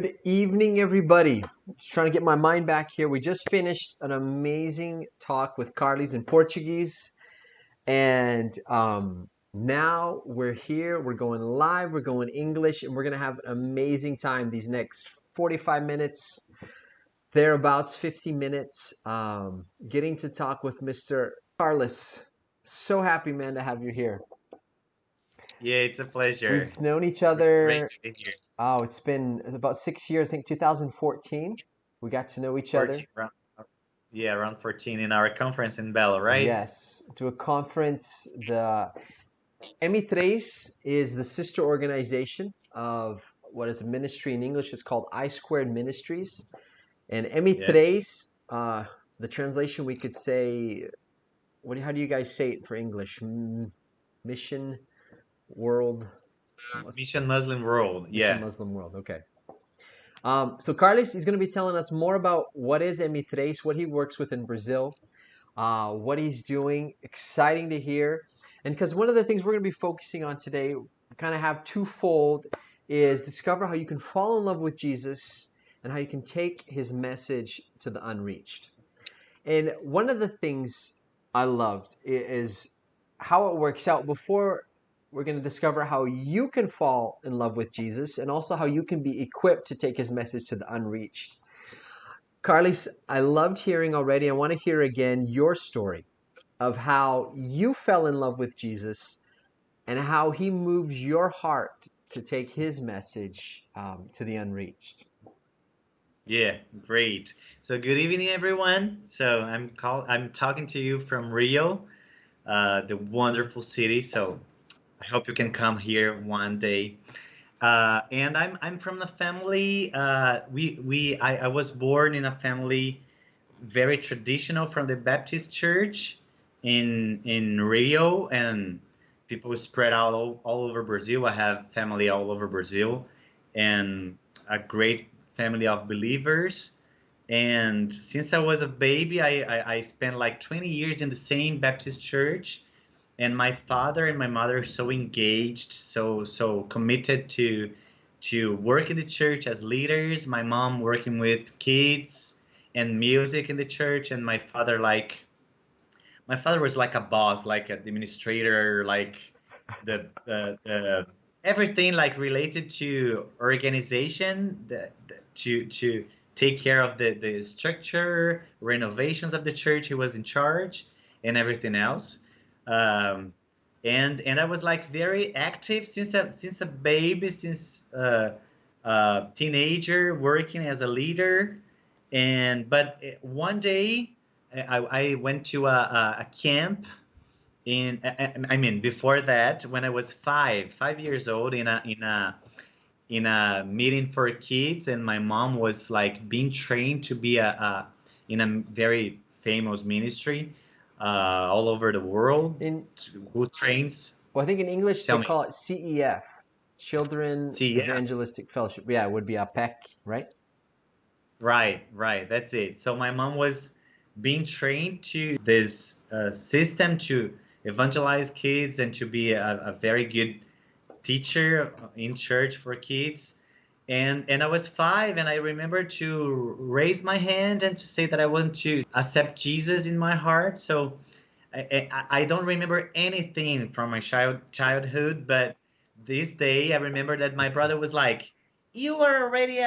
Good evening, everybody. Just trying to get my mind back here. We just finished an amazing talk with Carlos in Portuguese, and now we're here. We're going live. We're going English, and we're gonna have an amazing time these next 45 minutes, thereabouts, 50 minutes, getting to talk with Mr. Carlos. So happy, man, to have you here. Yeah, it's a pleasure. We've known each Great other. to be here. Oh, it's been about 6 years. I think 2014. We got to know each other. 14 around, yeah, around 14 in our conference in Belo, right? Yes, to a conference. The ME3 is the sister organization of what is a ministry in English. It's called I Squared Ministries. And Yeah. ME3, the translation we could say, how do you guys say it for English? Mission World, Mission Muslim World. Mission Yeah. Muslim World. Okay. So Carlos is going to be telling us more about what is ME3, what he works with in Brazil, what he's doing. Exciting to hear. And because one of the things we're going to be focusing on today, kind of have twofold, is discover how you can fall in love with Jesus and how you can take his message to the unreached. And one of the things I loved is how it works out. Before we're going to discover how you can fall in love with Jesus and also how you can be equipped to take his message to the unreached. Carlos, I loved hearing already. I want to hear again your story of how you fell in love with Jesus and how he moves your heart to take his message to the unreached. Yeah, great. So good evening, everyone. So I'm talking to you from Rio, the wonderful city. So I hope you can come here one day. And I'm from the family. I was born in a family very traditional from the Baptist Church in Rio, and people spread out all over Brazil. I have family all over Brazil, and a great family of believers. And since I was a baby, I spent like 20 years in the same Baptist church. And my father and my mother are so engaged, so committed to work in the church as leaders. My mom working with kids and music in the church, and my father was like a boss, like an administrator, like the everything like related to organization, to take care of the structure, renovations of the church. He was in charge and everything else. Um, and I was like very active since a baby, since teenager, working as a leader. And but one day I went to a camp I mean, before that, when I was 5 years old, in a meeting for kids, and my mom was like being trained to be in a very famous ministry all over the world, In who trains. Well, I think in English Tell they me. call it CEF, Children See, yeah. Evangelistic Fellowship. Yeah, it would be a PEC, right? Right, right. That's it. So my mom was being trained to this system to evangelize kids and to be a very good teacher in church for kids. And I was 5, and I remember to raise my hand and to say that I want to accept Jesus in my heart. So I don't remember anything from my childhood, but this day I remember that my brother was like, "You are already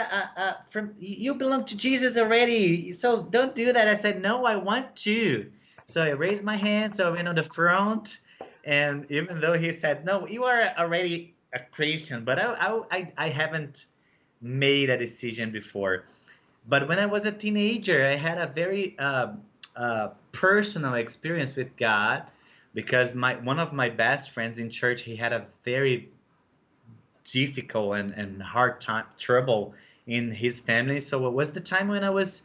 from you belong to Jesus already, so don't do that." I said, "No, I want to." So I raised my hand, so I went on the front, and even though he said, "No, you are already a Christian," but I haven't made a decision before. But when I was a teenager, I had a very personal experience with God, because my one of my best friends in church, he had a very difficult and hard time, trouble in his family. So it was the time when I was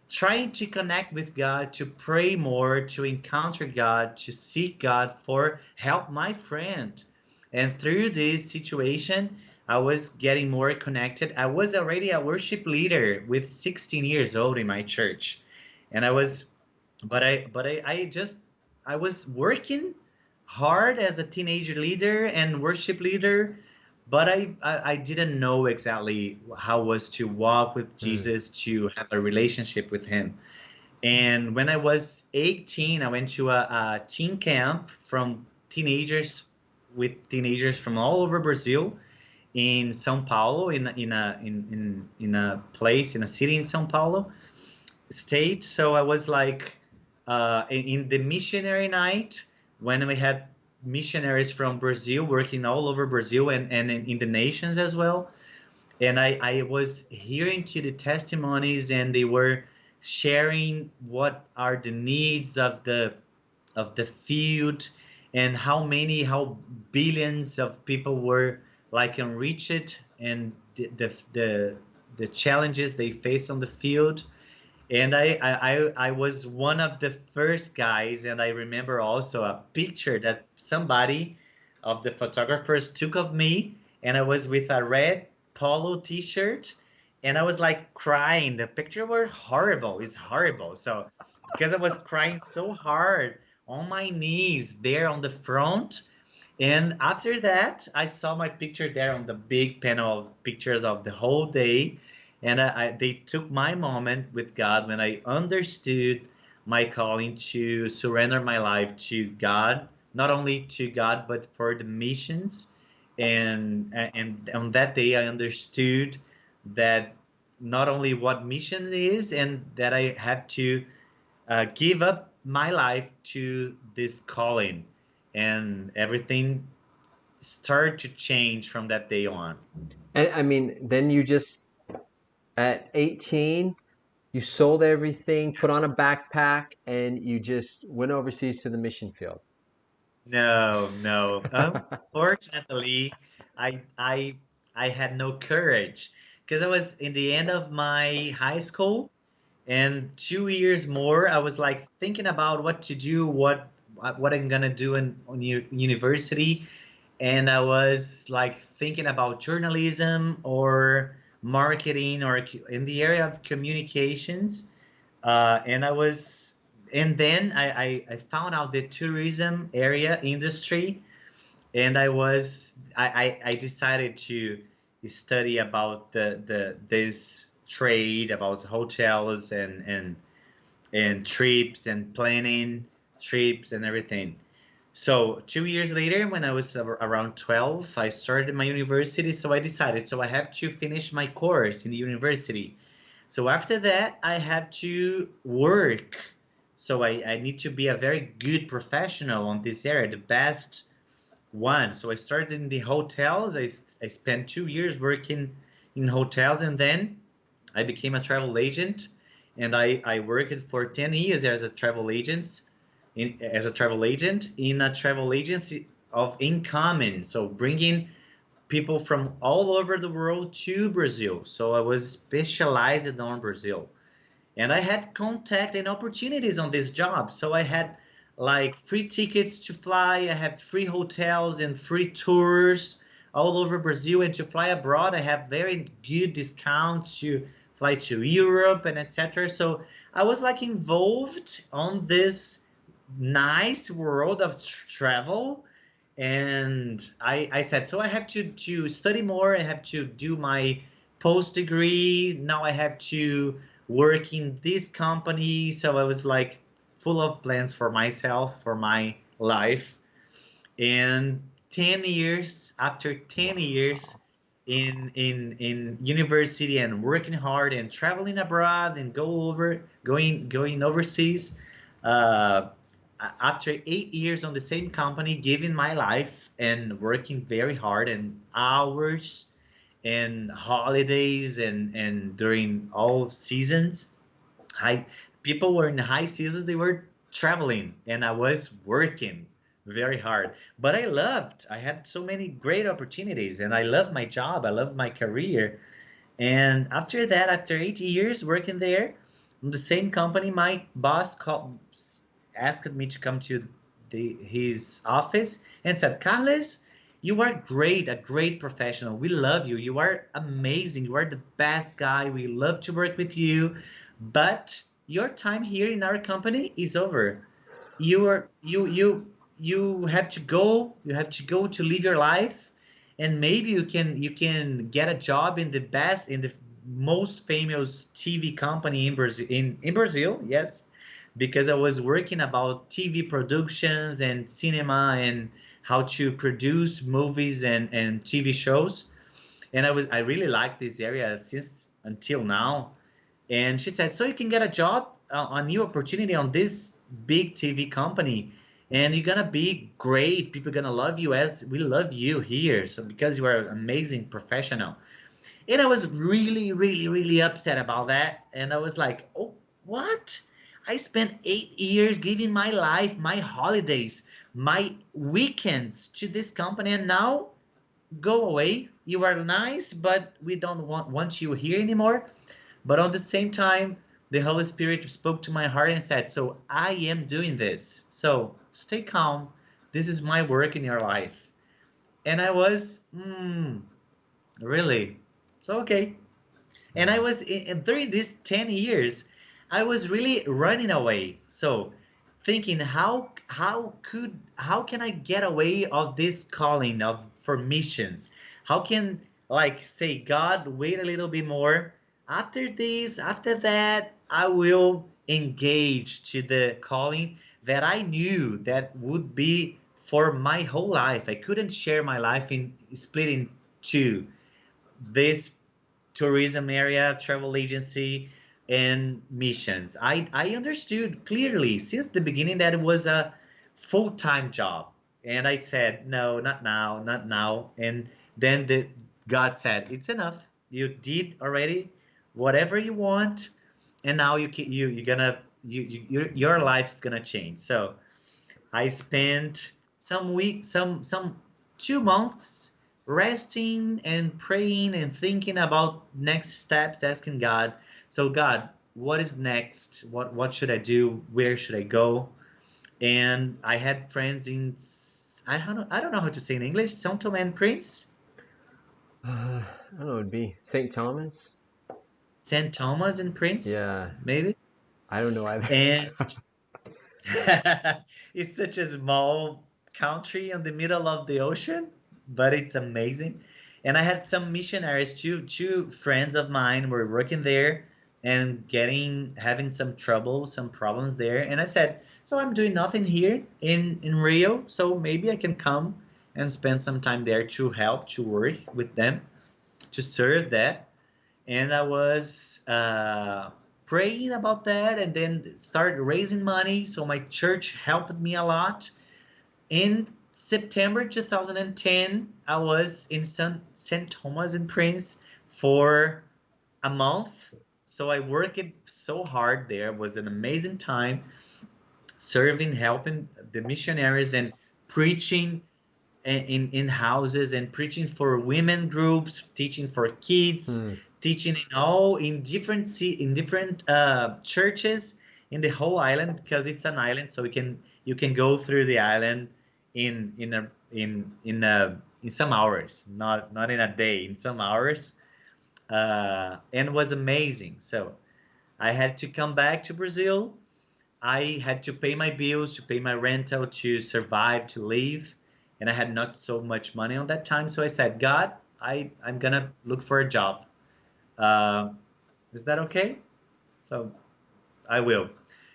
trying to connect with God, to pray more, to encounter God, to seek God for help my friend. And through this situation, I was getting more connected. I was already a worship leader with 16 years old in my church. And I was, I just, I was working hard as a teenager leader and worship leader, but I didn't know exactly how was to walk with Mm. Jesus, to have a relationship with him. And when I was 18, I went to a teen camp from teenagers, with teenagers from all over Brazil, in São Paulo, in a place, in a city in São Paulo state. So I was like, in the missionary night, when we had missionaries from Brazil working all over Brazil, and in the nations as well. And I was hearing to the testimonies, and they were sharing what are the needs of the field, and how billions of people were like enriched, and the challenges they face on the field. And I was one of the first guys, and I remember also a picture that somebody of the photographers took of me, and I was with a red polo t-shirt, and I was like crying. The picture were horrible. It's horrible. So because I was crying so hard on my knees there on the front, and after that, I saw my picture there on the big panel of pictures of the whole day. And they took my moment with God when I understood my calling to surrender my life to God, not only to God, but for the missions. And on that day, I understood that not only what mission is, and that I have to give up my life to this calling, and everything started to change from that day on. And I mean, then you just at 18, you sold everything, put on a backpack, and you just went overseas to the mission field. No, no. Unfortunately, I I I had no courage, because I was in the end of my high school, and 2 years more I was like thinking about what to do, what I'm gonna do on university. And I was like thinking about journalism or marketing, or in the area of communications. And I was, and then I found out the tourism area industry, and I decided to study about the this trade, about hotels and trips and planning trips and everything. So 2 years later, when I was around 12, I started my university. So I decided, so I have to finish my course in the university. So after that, I have to work. So I need to be a very good professional on this area, the best one. So I started in the hotels. I spent 2 years working in hotels, and then I became a travel agent, and I worked for 10 years as a travel agent, in a travel agency of incoming, so bringing people from all over the world to Brazil. So I was specialized on Brazil, and I had contact and opportunities on this job. So I had like free tickets to fly, I had free hotels and free tours all over Brazil. And to fly abroad, I have very good discounts to fly to Europe and etc. So I was like involved on this nice world of travel. And I said, so I have to study more, I have to do my post degree, now I have to work in this company. So I was like full of plans for myself, for my life. And 10 years, after 10 years Wow. in university and working hard and traveling abroad and going overseas, uh, after 8 years on the same company, giving my life and working very hard and hours and holidays and during all seasons, high people were in high seasons, they were traveling, and I was working very hard. But I had so many great opportunities, and I loved my job, I loved my career. And after that, after 8 years working there in the same company, my boss asked me to come to his office and said, Carlos, you are great, a great professional. We love you. You are amazing. You are the best guy. We love to work with you. But your time here in our company is over. You have to go. You have to go to live your life, and maybe you can get a job in the best, in the most famous TV company in Brazil, in Brazil, yes, because I was working about TV productions and cinema and how to produce movies and TV shows. And I really liked this area since until now. And she said, so you can get a job, a new opportunity on this big TV company, and you're gonna be great. People are gonna love you as we love you here. So because you are an amazing professional. And I was really, really, really upset about that. And I was like, oh, what? I spent 8 years giving my life, my holidays, my weekends to this company, and now go away. You are nice, but we don't want you here anymore. But at the same time, the Holy Spirit spoke to my heart and said, so I am doing this. So stay calm. This is my work in your life. And I was, really? So, okay. And I Mm. was during these 10 years, I was really running away. So thinking, how can I get away of this calling of for missions? How can, like, say, God, wait a little bit more. After this, after that, I will engage to the calling that I knew that would be for my whole life. I couldn't share my life in split in two. This tourism area, travel agency, and missions. I understood clearly since the beginning that it was a full time job. And I said, no, not now, not now. And then God said, it's enough. You did already whatever you want. And now you're gonna, your life's gonna change. So I spent some weeks, some 2 months resting and praying and thinking about next steps, asking God, so God, what is next? What should I do? Where should I go? And I had friends in I don't know how to say in English, São Tomé and Prince, I don't know. It'd be St. Thomas. Saint Thomas and Prince, Yeah, maybe. I don't know either. And it's such a small country in the middle of the ocean, but it's amazing. And I had some missionaries, two friends of mine were working there and having some trouble, some problems there. And I said, so I'm doing nothing here in Rio, so maybe I can come and spend some time there to help, to work with them, to serve that. And I was praying about that, and then started raising money. So my church helped me a lot. In September 2010, I was in St. Thomas and Prince for a month. So I worked so hard there. It was an amazing time serving, helping the missionaries and preaching in houses and preaching for women groups, teaching for kids, Hmm. teaching in different in different churches in the whole island, because it's an island, so you can go through the island in some hours, not in a day, in some hours, and it was amazing. So I had to come back to Brazil. I had to pay my bills, to pay my rental, to survive, to live, and I had not so much money on that time. So I said, God, I'm gonna look for a job. Uh, is that okay? So I will.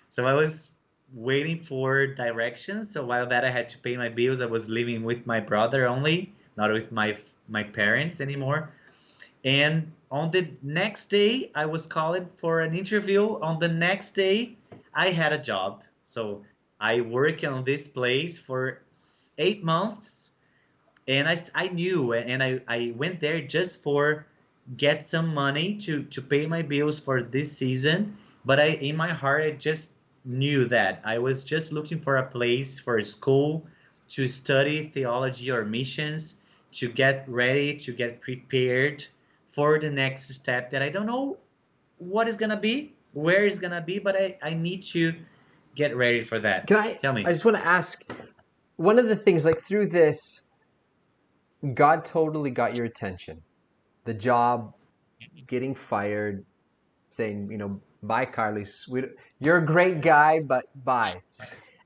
So I was waiting for directions. So while that I had to pay my bills, I was living with my brother only, not with my parents anymore. And on the next day, I was called for an interview. On the next day, I had a job. So I worked on this place for 8 months, and I knew, and I went there just for get some money to pay my bills for this season. But in my heart, I just knew that I was just looking for a place, for a school, to study theology or missions, to get ready, to get prepared for the next step that I don't know what is gonna be, where is gonna be, but I need to get ready for that. Can I? Tell I me. just want to ask. One of the things, like through this, God totally got your attention. The job, getting fired, saying, bye, Carlos. You're a great guy, but bye.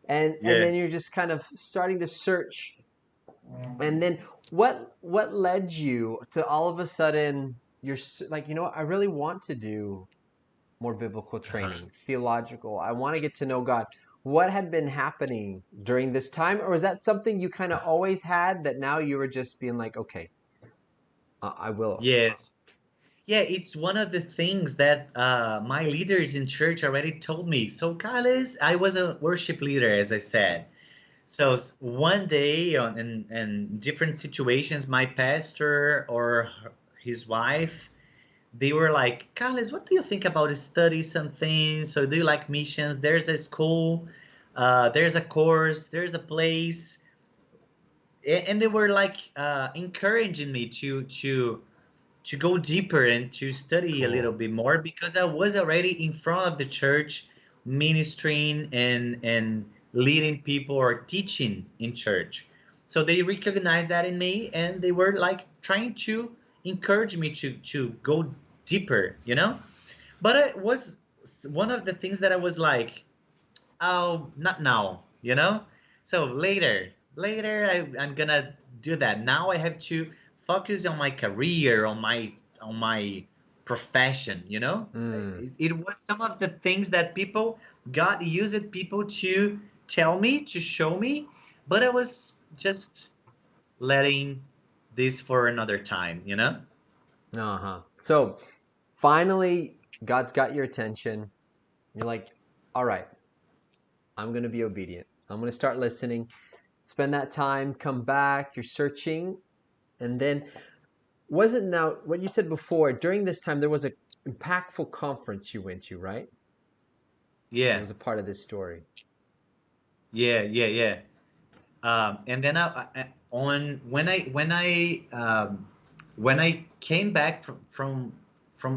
And Yeah. then you're just kind of starting to search. And then what led you to all of a sudden like, you know what, I really want to do more biblical Uh-huh. training, theological. I want to get to know God. What had been happening during this time, or was that something you kind of always had that now you were just being like, okay, I will. Yes. Yeah, it's one of the things that my leaders in church already told me. So, Carlos, I was a worship leader, as I said. So one day in different situations, my pastor or his wife, they were like, Carlos, what do you think about study something? So do you like missions? There's a school, there's a course, there's a place. And they were like encouraging me to go deeper and to study a little Cool. bit more because I was already in front of the church ministering and leading people or teaching in church. So they recognized that in me and they were like trying to encourage me to go deeper, you know? But it was one of the things that I was like, oh, not now, you know? So later I'm gonna do that. Now I have to focus on my career, on my profession, you know? Mm. It was some of the things that people God used people to tell me, to show me, but I was just letting this for another time, you know? Uh-huh. So finally, God's got your attention. You're like, all right, I'm going to be obedient. I'm going to start listening. Spend that time, come back, you're searching. And then, wasn't now what you said before, during this time, there was a impactful conference you went to, right? That Yeah. was a part of this story. Yeah. And then on when I came back from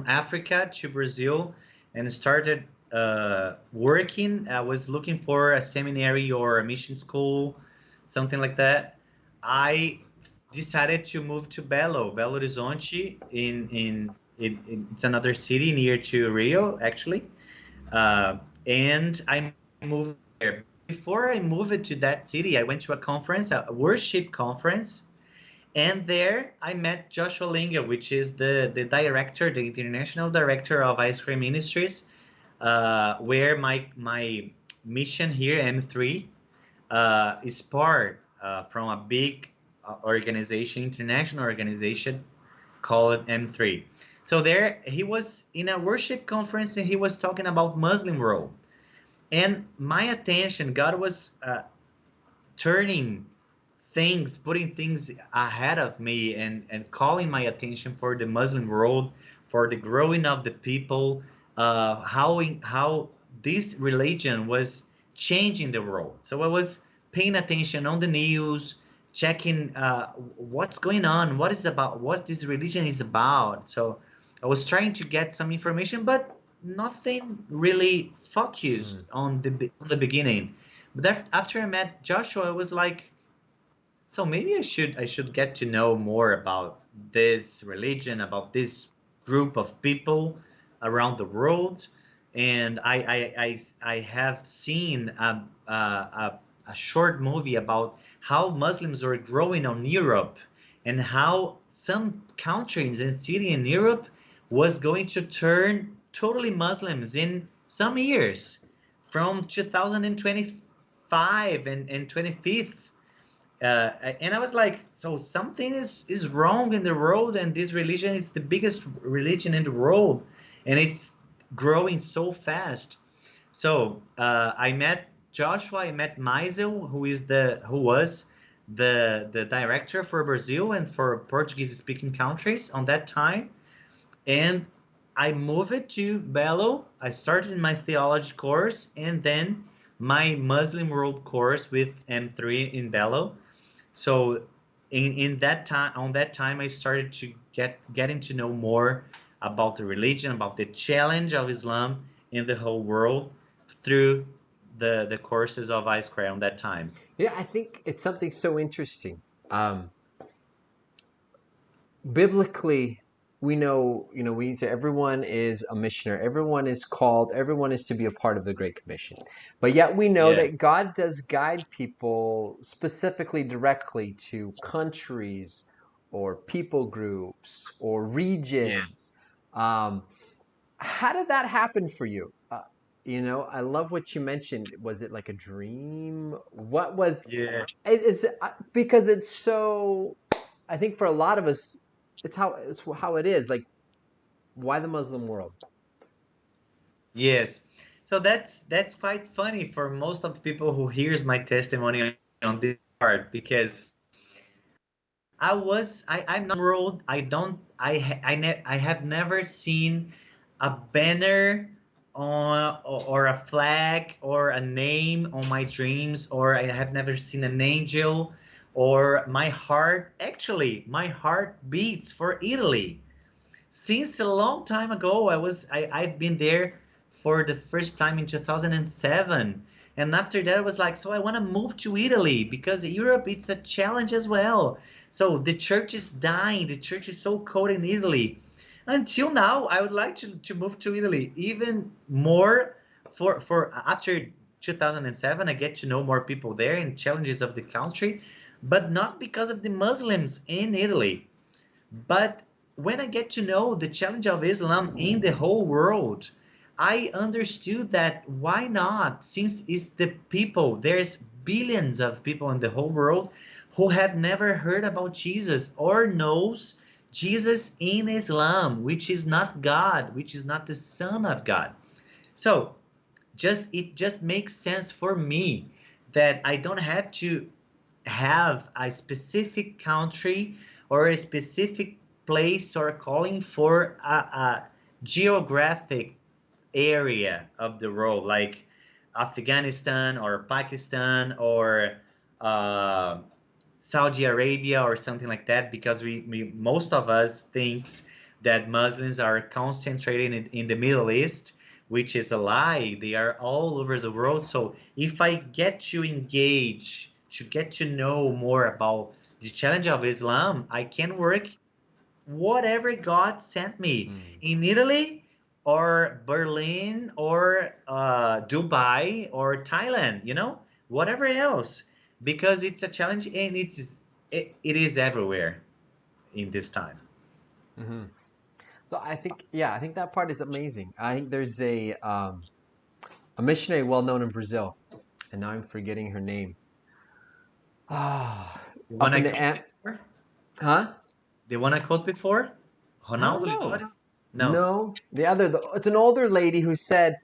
Africa to Brazil and started working, I was looking for a seminary or a mission school, something like that. I decided to move to Belo Horizonte it's another city near to Rio, actually. And I moved there. Before I moved to that city, I went to a conference, a worship conference, and there I met Joshua Linga, which is the director, the international director of Ice Cream Ministries, where my mission here, M3, is part from a big organization, international organization called M3. So there he was in a worship conference and he was talking about Muslim world. And my attention, God was turning things, putting things ahead of me and calling my attention for the Muslim world, for the growing of the people, how this religion was changing the world. So I was paying attention on the news, checking what's going on, what this religion is about. So I was trying to get some information, but nothing really focused Mm. on the beginning. But after I met Joshua, I was like, so maybe I should get to know more about this religion, about this group of people around the world. And I have seen a short movie about how Muslims are growing on Europe and how some countries and city in Europe was going to turn totally Muslims in some years from 2025 and 25th. And I was like, so something is wrong in the world, and this religion is the biggest religion in the world, and it's growing so fast. So I met Joshua, I met Maisel, who was the director for Brazil and for Portuguese speaking countries on that time, and I moved to Belo. I started my theology course and then my Muslim world course with M3 in Belo. So in that time on that time I started to getting to know more about the religion, about the challenge of Islam in the whole world through the courses of iSquare on that time. Yeah, I think it's something so interesting. Um, Biblically, we know, we say everyone is a missionary, everyone is called, everyone is to be a part of the Great Commission. But yet we know Yeah. that God does guide people specifically directly to countries or people groups or Yeah. regions. Um, how did that happen for you? I love what you mentioned. Was it like a dream? What was Yeah. it's because it's so, I think for a lot of us, it's how it is. Like, why the Muslim world? Yes. So that's quite funny for most of the people who hears my testimony on this part, because I'm not world. I don't I have never seen a banner on, or a flag or a name on my dreams, or I have never seen an angel, or my heart beats for Italy. Since a long time ago, I've been there for the first time in 2007. And after that I was like, so I want to move to Italy because Europe, it's a challenge as well. So the church is dying, the church is so cold in Italy. Until now I would like to move to Italy even more. For after 2007 I get to know more people there and challenges of the country, but not because of the Muslims in Italy, but when I get to know the challenge of Islam in the whole world, I understood that why not? Since it's the people, there's billions of people in the whole world who have never heard about Jesus or knows Jesus in Islam, which is not God, which is not the Son of God. So it just makes sense for me that I don't have to have a specific country or a specific place or calling for a geographic area of the world, like Afghanistan or Pakistan or uh, Saudi Arabia or something like that, because we most of us thinks that Muslims are concentrated in the Middle East, which is a lie. They are all over the world. So if I get to engage, to get to know more about the challenge of Islam, I can work whatever God sent me Mm. in Italy or Berlin or Dubai or Thailand, whatever else, because it's a challenge and it is everywhere in this time. Hmm. So I think that part is amazing. I think there's a missionary well known in Brazil, and now I'm forgetting her name. Ah, The one up I in the quote amp, before? huh? The one I quote before? I don't Ronaldo know. Livario? No. No, it's an older lady who said,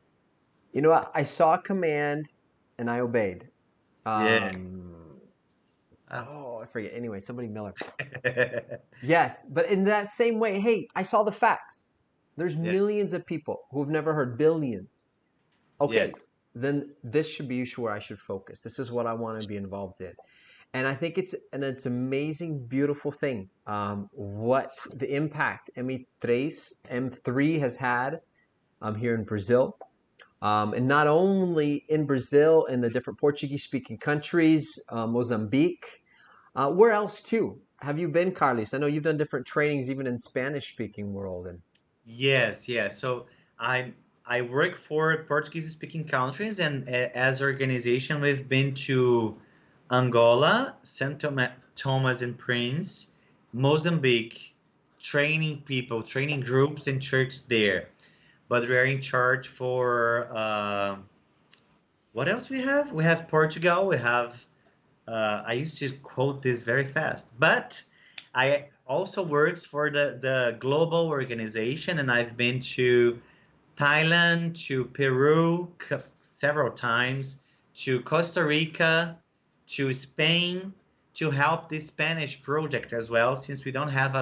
"You know what? I saw a command, and I obeyed." Yeah. Um, Ah. oh, I forget. Anyway, somebody Miller. Yes, but in that same way, hey, I saw the facts. There's Yeah. millions of people who have never heard, billions. Okay, Yes. then this should be where I should focus. This is what I want to be involved in. And I think it's amazing, beautiful thing. What the impact M3 has had here in Brazil. And not only in Brazil, in the different Portuguese speaking countries, Mozambique, where else too? Have you been, Carlos? I know you've done different trainings even in Spanish speaking world. And Yes, yes. So I I work for Portuguese speaking countries, and as organization we've been to Angola, Thomas and Prince, Mozambique, training people, training groups and church there. But we are in charge for what else we have? We have Portugal. We have I used to quote this very fast, but I also works for the global organization, and I've been to Thailand, to Peru several times, to Costa Rica, to Spain, to help the Spanish project as well, since we don't have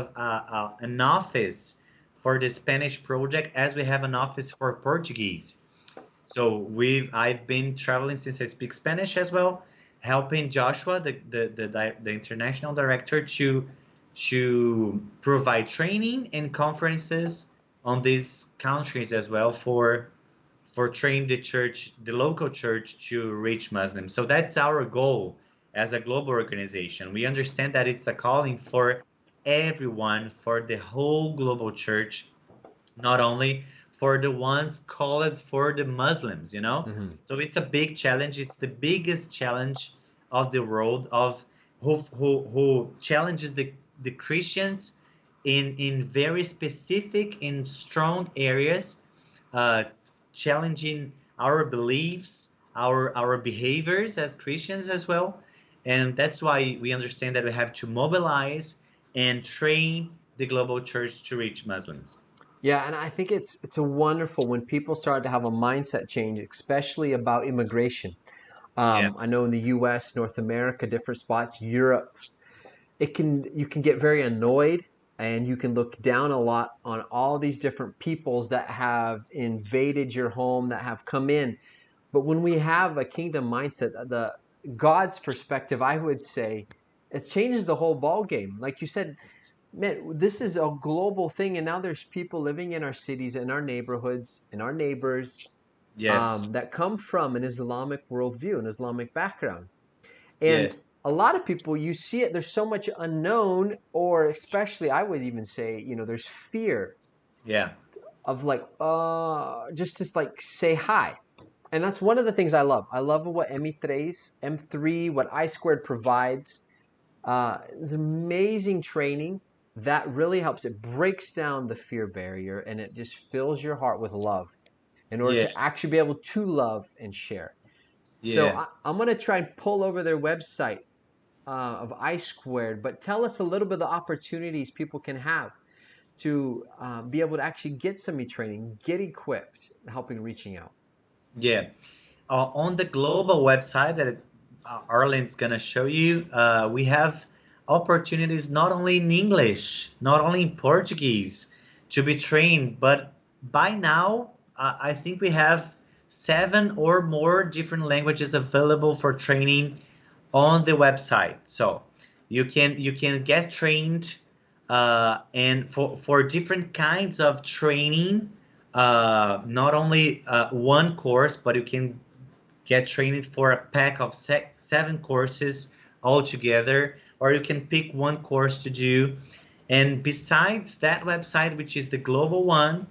an office for the Spanish project as we have an office for Portuguese. So I've been traveling since I speak Spanish as well, helping Joshua, the international director, to provide training and conferences on these countries as well for training the local church to reach Muslims. So that's our goal as a global organization. We understand that it's a calling for everyone, for the whole global church, not only for the ones called for the Muslims, you know? Hmm. So it's a big challenge. It's the biggest challenge of the world, of who challenges the Christians in very specific, in strong areas, uh, challenging our beliefs, our behaviors as Christians as well. And that's why we understand that we have to mobilize and train the global church to reach Muslims. Yeah, and I think it's a wonderful when people start to have a mindset change, especially about immigration. Yeah. I know in the U.S., North America, different spots, Europe, it can you can get very annoyed and you can look down a lot on all these different peoples that have invaded your home, that have come in. But when we have a kingdom mindset, the God's perspective, I would say, it changes the whole ball game. Like you said, man, this is a global thing, and now there's people living in our cities, in our neighborhoods, in our neighbors, Yes. that come from an Islamic worldview, an Islamic background. And Yes. a lot of people, you see it, there's so much unknown, or especially, I would even say, there's fear Yeah. of like, just to like say hi. And that's one of the things I love. I love what M3, what I squared provides. It's amazing training that really helps. It breaks down the fear barrier and it just fills your heart with love in order Yeah. to actually be able to love and share. So Yeah. I'm going to try and pull over their website of I squared, but tell us a little bit of the opportunities people can have to be able to actually get some training, get equipped, helping reaching out. Yeah. On the global website that Arlen's gonna show you, we have opportunities not only in English, not only in Portuguese to be trained, but by now I think we have seven or more different languages available for training on the website. So you can get trained, and for different kinds of training, not only one course, but you can get trained for a pack of seven courses all together, or you can pick one course to do. And besides that website, which is the global one,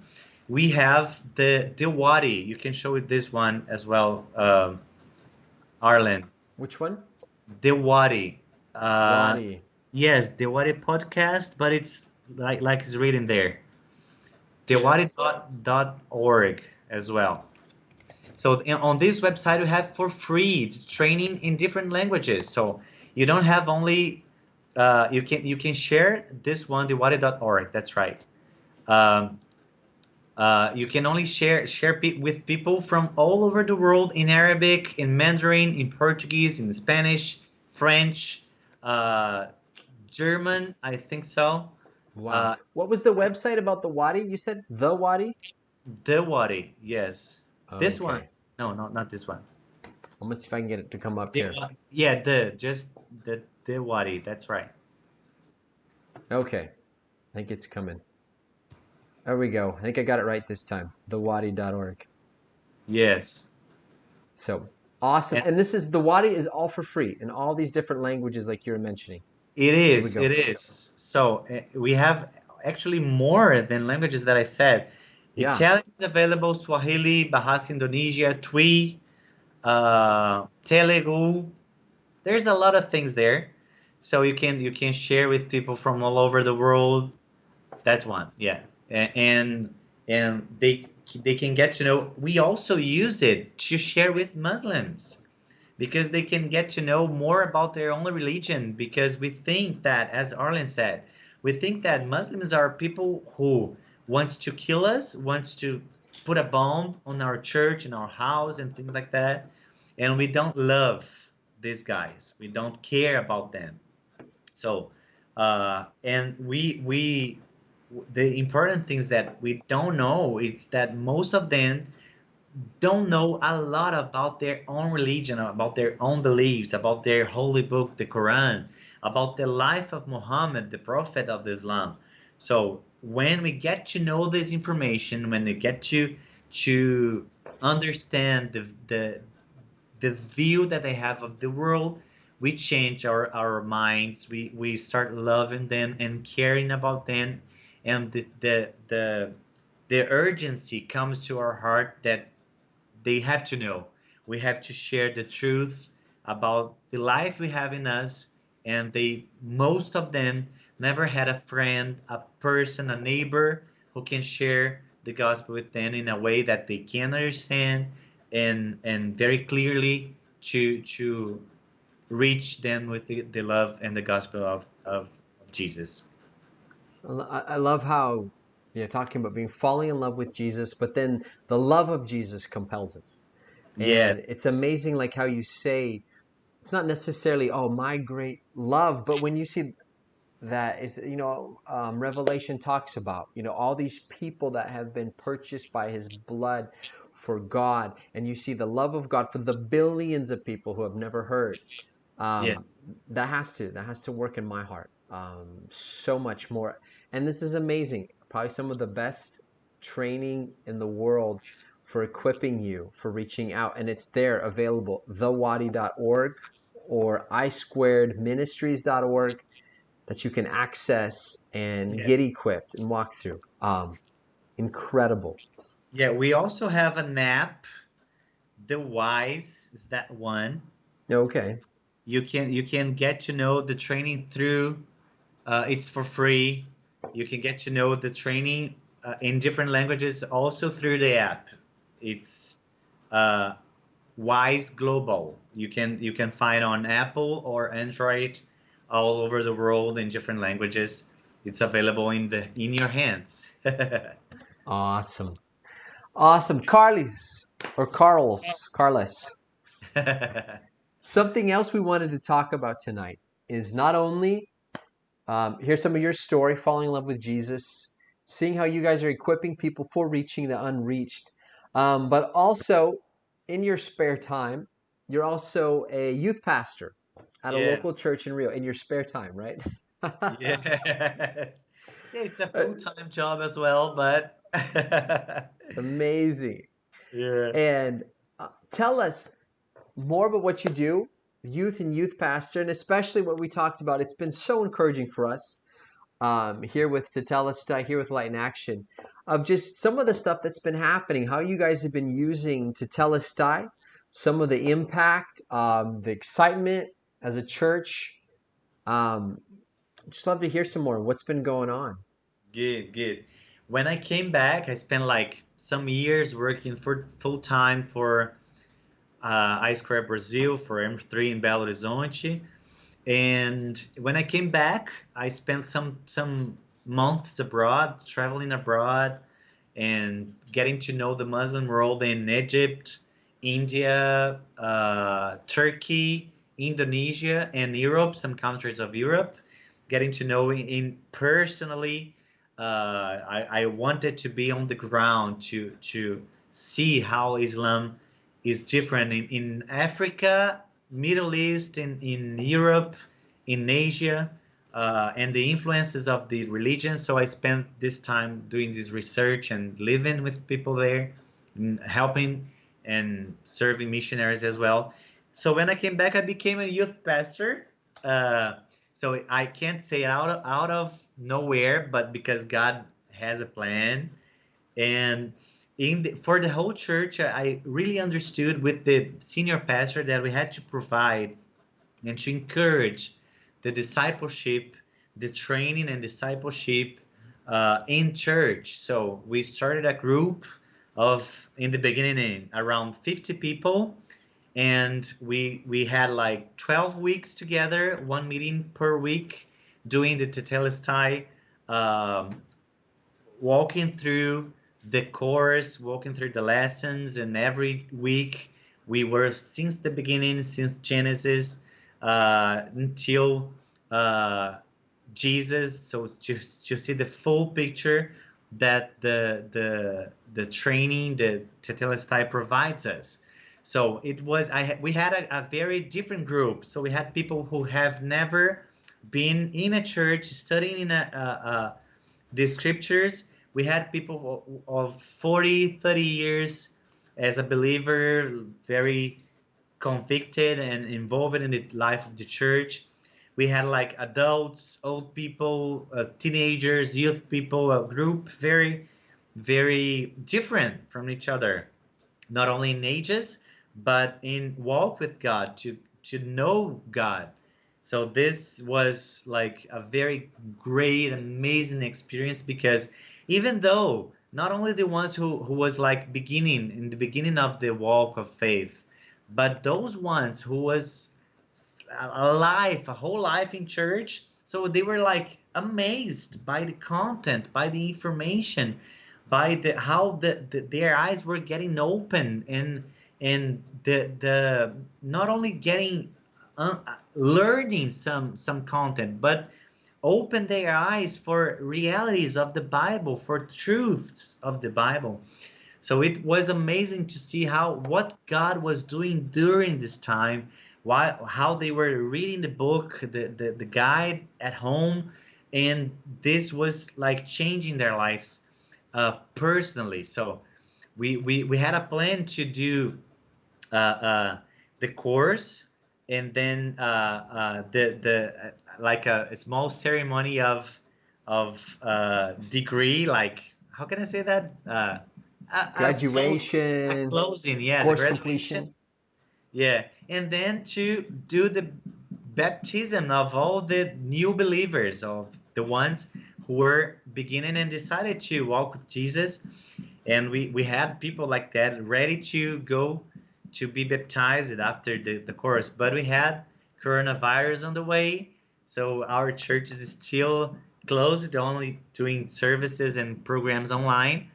we have the Wadi. You can show it this one as well, Arlen. Which one? The Wadi. Uh, Wadi. yes, the Wadi podcast, but it's like it's written there. Okay, that's Dewadi.org as well. So on this website, you have for free training in different languages. So you don't have only you can share this one, dewadi.org. That's right. Um, you can only share with people from all over the world in Arabic, in Mandarin, in Portuguese, in Spanish, French, uh, German. I think so. wow. Uh, What was the website about the Wadi? You said the Wadi? the Wadi, yes. This one, Okay. no, not this one. I'm gonna see if I can get it to come up The, here. yeah, just the Wadi. That's right. Okay. I think it's coming. There we go. I think I got it right this time. Thewadi.org. Yes, So awesome. and And this is the Wadi is all for free in all these different languages like you were mentioning. it There we is. go. It is. So we have actually more than languages that I said. Yeah. Italian is available, Swahili, Bahasa Indonesia, Twi, Telugu. There's a lot of things there, so you can share with people from all over the world. That's one, yeah. And they can get to know. We also use it to share with Muslims because they can get to know more about their own religion, because we think that, as Arlen said, we think that Muslims are people who wants to kill us, wants to put a bomb on our church and our house and things like that, and we don't love these guys, we don't care about them. So and we the important things that we don't know, it's that most of them don't know a lot about their own religion, about their own beliefs, about their holy book, the Quran, about the life of Muhammad, the prophet of Islam. So when we get to know this information, when we get to understand the view that they have of the world, we change our minds. We start loving them and caring about them, and the urgency comes to our heart that they have to know. We have to share the truth about the life we have in us, and they most of them never had a friend, a person, a neighbor who can share the gospel with them in a way that they can understand and very clearly to reach them with the love and the gospel of Jesus. I love how you're talking about being falling in love with Jesus, but then the love of Jesus compels us. And it's Yes. amazing, like how you say, it's not necessarily, oh, my great love, but when you see that is, Revelation talks about, all these people that have been purchased by his blood for God, and you see the love of God for the billions of people who have never heard. um, Yes. that has to work in my heart, so much more. And this is amazing, probably some of the best training in the world for equipping you for reaching out, and it's there available, thewadi.org or isquaredministries.org, that you can access and Yeah. get equipped and walk through. Incredible. Yeah, we also have an app. The Wise is that one. Okay. You can get to know the training through. It's for free. You can get to know the training in different languages also through the app. It's uh, Wise Global. You can find on Apple or Android all over the world in different languages. It's available in your hands. Awesome. Awesome. Carlos. Something else we wanted to talk about tonight is not only here's some of your story, falling in love with Jesus, seeing how you guys are equipping people for reaching the unreached, but also in your spare time, you're also a youth pastor at a local Yes. church in Rio in your spare time, right? Yes. Yeah, it's a full-time job as well, but Amazing. yeah. And tell us more about what you do, youth and youth pastor, and especially what we talked about. It's been so encouraging for us here with Tetelestai, here with Light in Action, of just some of the stuff that's been happening, how you guys have been using Tetelestai, some of the impact, the excitement as a church. Um, just love to hear some more. What's been going on? Good, good. When I came back, I spent like some years working for full time for I Square Brazil for M3 in Belo Horizonte. And when I came back, I spent some months abroad, traveling abroad, and getting to know the Muslim world in Egypt, India, Turkey, Indonesia, and Europe, some countries of Europe. Getting to know in personally, I wanted to be on the ground to see how Islam is different in Africa, Middle East, in Europe, in Asia, and the influences of the religion. So I spent this time doing this research and living with people there, and helping and serving missionaries as well. So when I came back, I became a youth pastor. Uh, so I can't say out of nowhere, but because God has a plan, and for the whole church, I really understood with the senior pastor that we had to provide and to encourage the discipleship, the training and discipleship in church. So we started a group of, in the beginning, around 50 people, and we had like 12 weeks together, one meeting per week, doing the Tetelestai, um, walking through the course, walking through the lessons, and every week we were, since the beginning, since Genesis until uh, Jesus. So to see the full picture that the training the Tetelestai provides us. So it was we had a very different group. So we had people who have never been in a church studying in the scriptures. We had people of 40, 30 years as a believer, very convicted and involved in the life of the church. We had like adults, old people, teenagers, youth people, a group very different from each other, not only in ages but in walk with God, to know God. So this was like a very great, amazing experience, because even though not only the ones who was like beginning in the beginning of the walk of faith, but those ones who was a life, a whole life in church, so they were like amazed by the content, by the information, by how their eyes were getting open, and the not only getting learning some content, but open their eyes for realities of the Bible, for truths of the Bible. So it was amazing to see how what God was doing during this time, why how they were reading the book, the guide at home, and this was like changing their lives personally. So we had a plan to do the course, and then the like a small ceremony of degree, like how can I say that, a Graduation, closing, yes, a course graduation. completion. Yeah, and then to do the baptism of all the new believers, of the ones who were beginning and decided to walk with Jesus. And we had people like that ready to go to be baptized after the course. But we had coronavirus on the way, so our church is still closed, only doing services and programs online.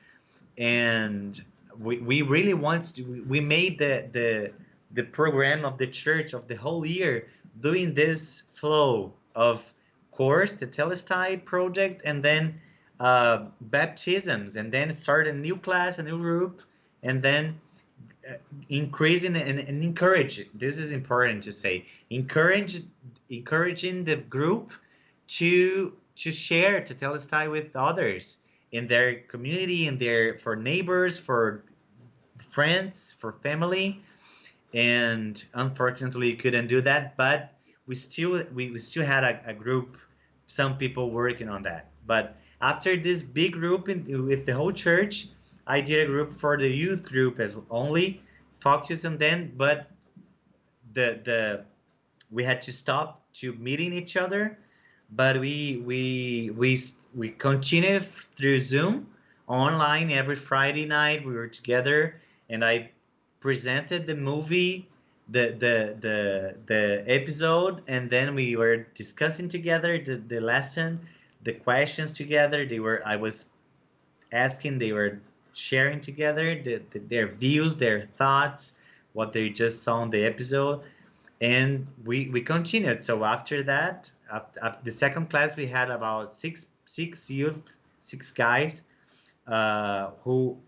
And we really want to, we made the program of the church of the whole year doing this flow of course, the Telestai project, and then baptisms, and then start a new class, a new group, and then increasing and encourage, this is important to say, encouraging the group to share to Telestai with others in their community, in their, for neighbors, for friends, for family. And unfortunately you couldn't do that, but we still had a group, some people working on that. But after this big group with the whole church, I did a group for the youth group as only focus on them. But the we had to stop to meeting each other, but we continued through Zoom online every Friday night. We were together, and I presented the movie, the episode, and then we were discussing together the lesson, the questions together. They were I was asking, they were sharing together their views, their thoughts, what they just saw in the episode. And we continued. So after that, after the second class, we had about six youth, six guys who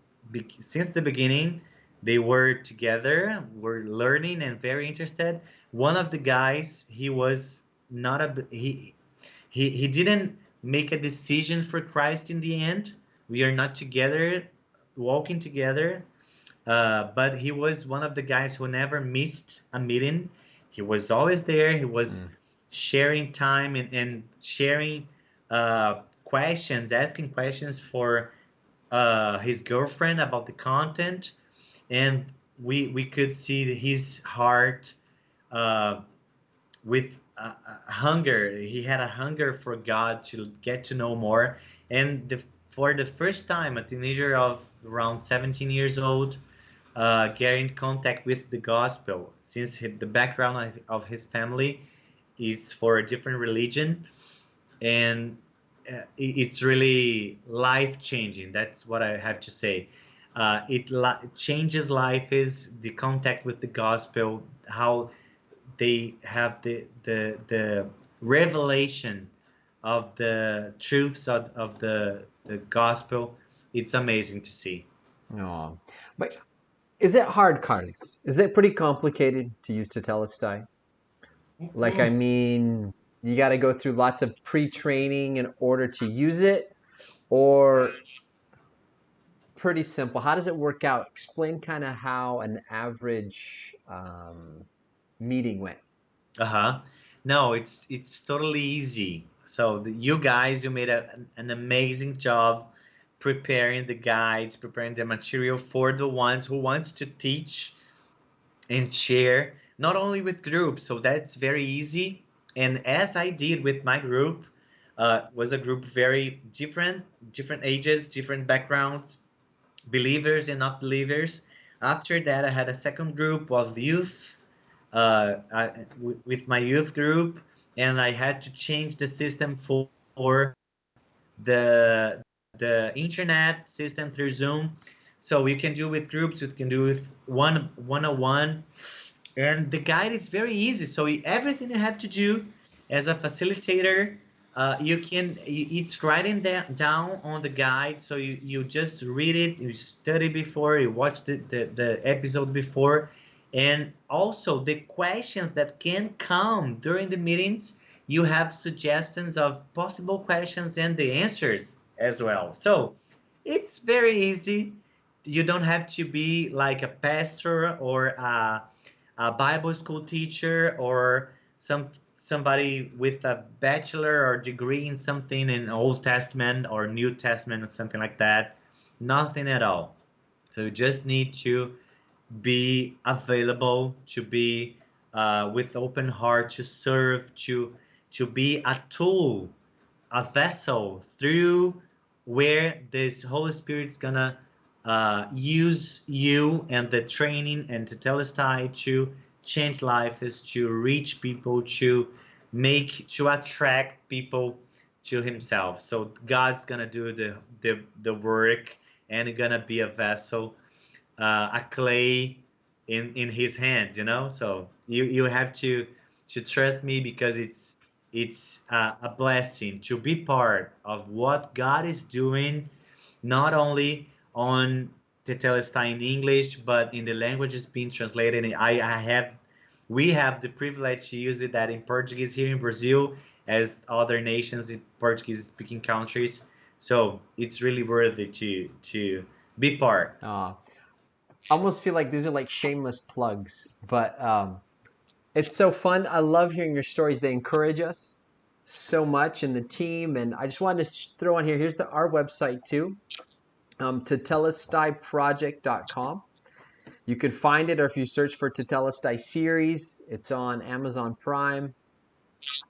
since the beginning they were together, were learning and very interested. One of the guys, he was not a he didn't make a decision for Christ in the end. We are not together, walking together, but he was one of the guys who never missed a meeting. He was always there. He was Mm. sharing time and sharing questions, asking questions for his girlfriend about the content. And we could see his heart uh, with hunger. He had a hunger for God to get to know more. And for the first time, a teenager of around 17 years old, get in contact with the gospel, since the background of his family is for a different religion. And it's really life changing. That's what I have to say. It changes life, is the contact with the gospel, how they have the revelation of the truths of the gospel. It's amazing to see. Oh, but is it hard, Carlos? Is it pretty complicated to use Tetelestai? Like, I mean, you got to go through lots of pre-training in order to use it, or pretty simple. How does it work out? Explain kind of how an average meeting went. Uh-huh. No, it's totally easy. So you guys, you made an amazing job preparing the guides, preparing the material for the ones who wants to teach and share, not only with groups. So that's very easy. And as I did with my group, was a group very different ages, different backgrounds, believers and not believers. After that, I had a second group of youth, with my youth group, and I had to change the system for the internet system through Zoom. So you can do with groups, you can do with one on one, and the guide is very easy. So everything you have to do as a facilitator, you can it's writing down on the guide. So you just read it, you study before, you watch the episode before, and also the questions that can come during the meetings. You have suggestions of possible questions and the answers as well. So it's very easy. You don't have to be like a pastor or a Bible school teacher or somebody with a bachelor or degree in something in Old Testament or New Testament or something like that. Nothing at all. So you just need to be available, to be with open heart, to serve, to be a tool, a vessel through where this Holy Spirit's gonna use you and the training and to Tetelestai to change lives, to reach people, to attract people to Himself. So God's gonna do the work and gonna be a vessel, a clay in His hands. So you have to trust me, because it's a blessing to be part of what God is doing, not only on Tetelestai in English, but in the languages being translated. And we have the privilege to use it that in Portuguese here in Brazil, as other nations in Portuguese speaking countries. So it's really worthy to be part. I almost feel like these are like shameless plugs, but it's so fun. I love hearing your stories. They encourage us so much in the team. And I just wanted to throw on here. Here's our website too, tetelestaiproject.com. You can find it, or if you search for Tetelestai Series, it's on Amazon Prime.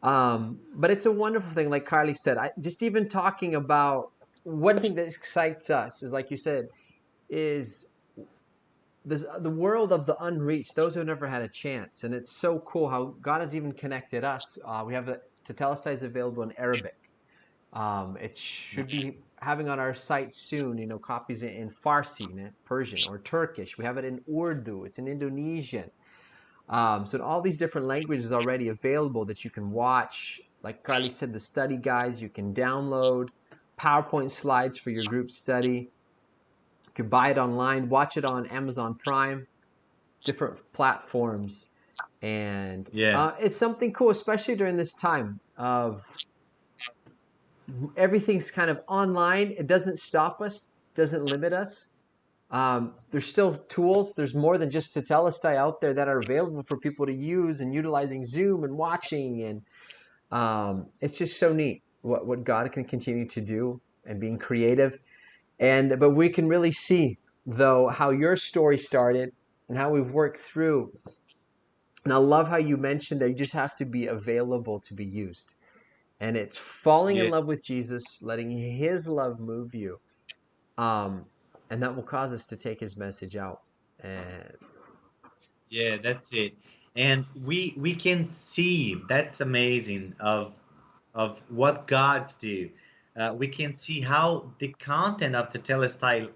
But it's a wonderful thing, like Carly said. Just even talking about one thing that excites us is, like you said, is the world of the unreached, those who never had a chance. And it's so cool how God has even connected us. We have the Tetelestai is available in Arabic. It should be having on our site soon, copies in Farsi, in Persian, or Turkish. We have it in Urdu. It's in Indonesian. So in all these different languages already available that you can watch. Like Carly said, the study guides you can download, PowerPoint slides for your group study. You can buy it online, watch it on Amazon Prime, different platforms. And Yeah. it's something cool, especially during this time of everything's kind of online. It doesn't stop us, doesn't limit us. There's still tools. There's more than just Tetelestai out there that are available for people to use, and utilizing Zoom and watching. And it's just so neat what God can continue to do, and being creative. But we can really see, though, how your story started and how we've worked through. And I love how you mentioned that you just have to be available to be used. And it's falling in Yeah. love with Jesus, letting His love move you. Um, and that will cause us to take His message out. And Yeah, that's it. And we can see that's amazing of what gods do. We can see how the content of the telestyle,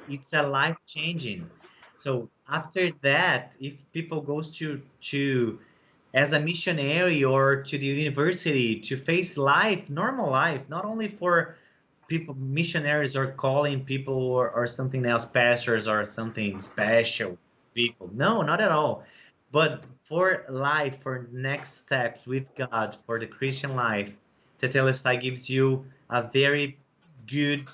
it's a life changing. So after that, if people goes to as a missionary or to the university to face life, normal life, not only for people, missionaries are calling people or something else, pastors or something special people. No, not at all. But for life, for next steps with God, for the Christian life, Tetelestai gives you a very good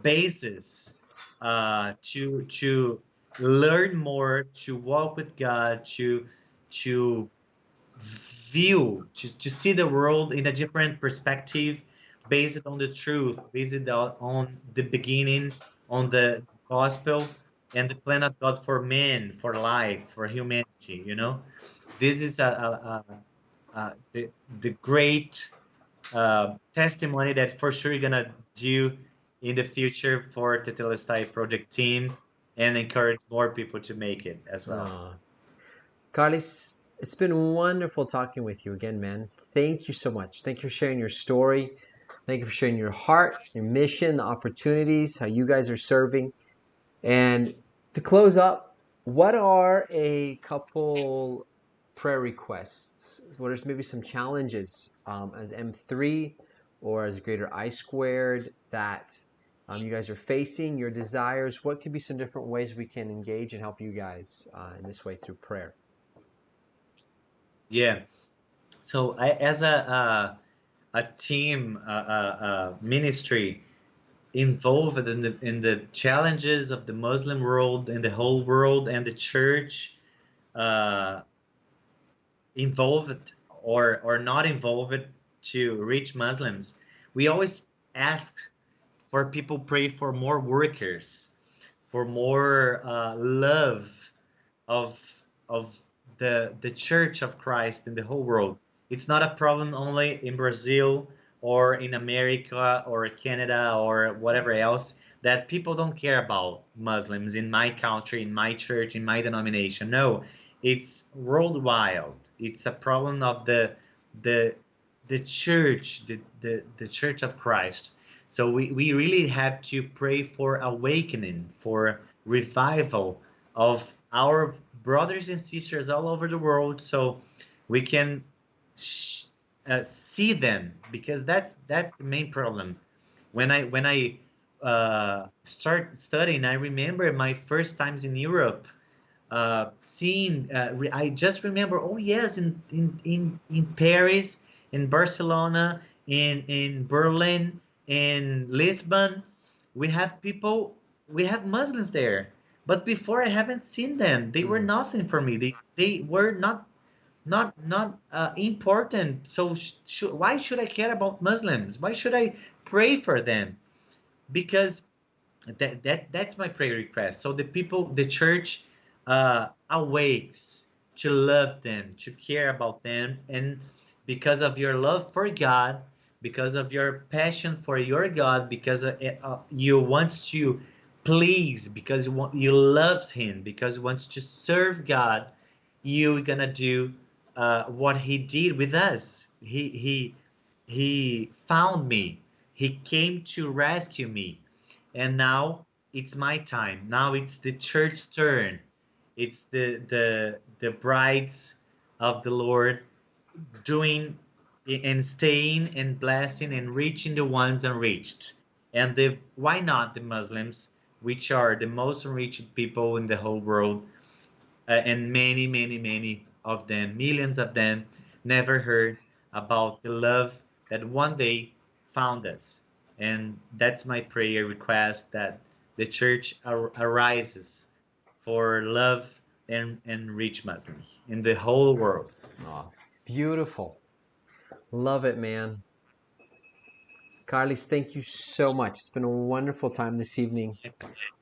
basis to learn more, to walk with God, to view, to see the world in a different perspective, based on the truth, based on the beginning, on the gospel and the plan of God for men, for life, for humanity. This is the great testimony that for sure you're gonna do in the future for Tetelestai project team, and encourage more people to make it as well. Oh, Carlos, it's been wonderful talking with you again, man. Thank you so much. Thank you for sharing your story. Thank you for sharing your heart, your mission, the opportunities, how you guys are serving. And to close up, what are a couple prayer requests? What are maybe some challenges as M3 or as Greater I Squared that you guys are facing, your desires? What could be some different ways we can engage and help you guys in this way through prayer? Yeah. So as a team, ministry involved in the challenges of the Muslim world, in the whole world, and the church, uh, involved or not involved to reach Muslims, we always ask for people pray for more workers, for more love of the Church of Christ in the whole world. It's not a problem only in Brazil or in America or Canada or whatever else, that people don't care about Muslims in my country, in my church, in my denomination. No, it's worldwide. It's a problem of the the church, the Church of Christ. So we really have to pray for awakening, for revival of our brothers and sisters all over the world, so we can see them, because that's the main problem. When I start studying, I remember my first times in Europe, seeing. I just remember, oh yes, in Paris, in Barcelona, in Berlin, in Lisbon, we have people, we have Muslims there. But before, I haven't seen them. They were Hmm. nothing for me. They were not important. So why should I care about Muslims? Why should I pray for them? Because that's my prayer request. So the people, the church, awakes to love them, to care about them, and because of your love for God, because of your passion for your God, because you want to please, because you loves Him, because you want to serve God, you're gonna do what He did with us. He found me. He came to rescue me, and now it's my time. Now it's the church's turn. It's the brides of the Lord doing and staying and blessing and reaching the ones unreached. And the why not the Muslims, which are the most unreached people in the whole world, and many of them, millions of them, never heard about the love that one day found us. And that's my prayer request, that the church arises for love and reach Muslims in the whole world. Oh, beautiful. Love it, man. Carlos, thank you so much. It's been a wonderful time this evening.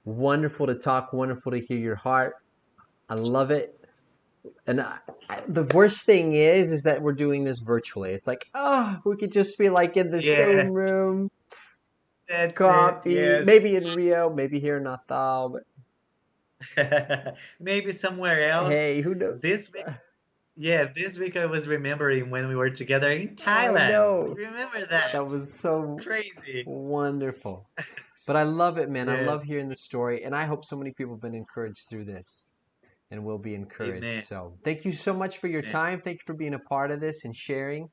Wonderful to talk, wonderful to hear your heart. I love it. And the worst thing is that we're doing this virtually. It's like, oh, we could just be like in the Yeah, same room, that's it. coffee, Yes. maybe in Rio, maybe here in Natal, but Maybe somewhere else. hey, who knows? This week, yeah, this week I was remembering when we were together in I Thailand. know. You remember That that? was so Crazy. wonderful. But I love it, man. I Yeah. love hearing the story. And I hope so many people have been encouraged through this and will be encouraged. Amen. So thank you so much for your Amen. time. Thank you for being a part of this and sharing.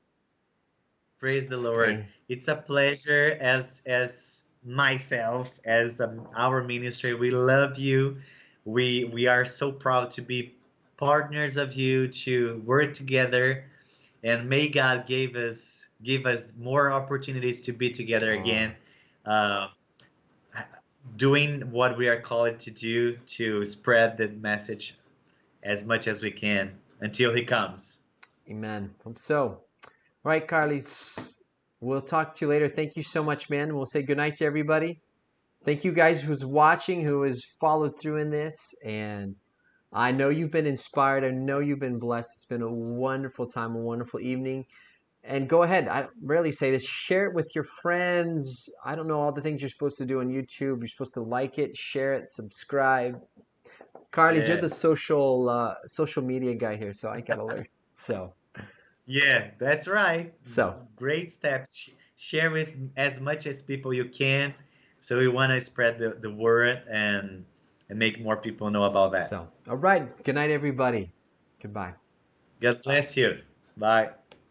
Praise the Lord. And It's a pleasure, as myself, as our ministry. We love you. We are so proud to be partners of you, to work together, and may God give us more opportunities to be together uh, again. Uh, doing what we are called to do to spread the message as much as we can until he comes. Amen. Hope so. All right, Carlos. We'll talk to you later. Thank you so much, man. We'll say goodnight to everybody. Thank you guys who's watching, who has followed through in this. And I know you've been inspired. I know you've been blessed. It's been a wonderful time, a wonderful evening. And go ahead. I rarely say this. Share it with your friends. I don't know all the things you're supposed to do on YouTube. You're supposed to like it, share it, subscribe. Carly's, you're Yeah. the social media guy here, so I gotta learn. So Yeah, that's right. so Great step. Share with as much as people you can. So we want to spread the word and make more people know about that. all right. Good night, everybody. Goodbye. God bless you. Bye.